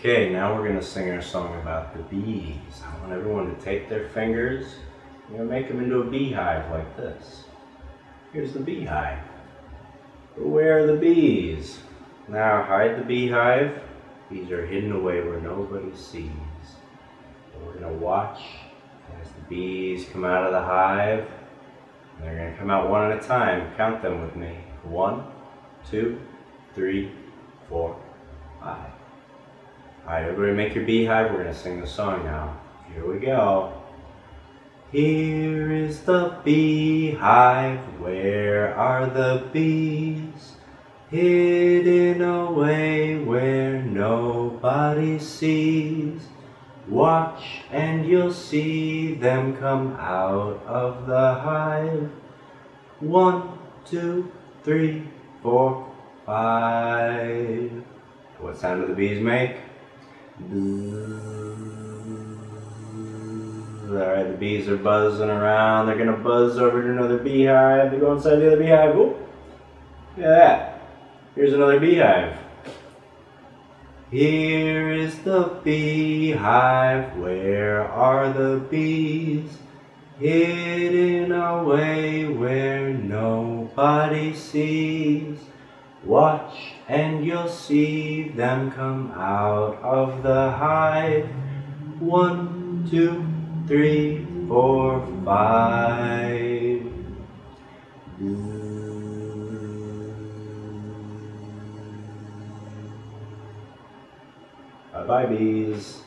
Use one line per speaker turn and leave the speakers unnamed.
Okay, now we're going to sing our song about the bees. I want everyone to take their fingers and make them into a beehive like this. Here's the beehive. But where are the bees? Now hide the beehive. Bees are hidden away where nobody sees. And we're going to watch as the bees come out of the hive. And they're going to come out one at a time. Count them with me. 1, 2, 3, 4, 5. Alright, everybody make your beehive. We're going to sing the song now. Here we go. Here is the beehive. Where are the bees? Hidden away where nobody sees. Watch and you'll see them come out of the hive. 1, 2, 3, 4, 5. What sound do the bees make? Alright, the bees are buzzing around. They're gonna buzz over to another beehive. They go inside the other beehive. Whoop. Look at that. Here's another beehive. Here is the beehive. Where are the bees? Hidden away where nobody sees. Watch and you'll see them come out of the hive. 1, 2, 3, 4, 5. Bye bye, bees.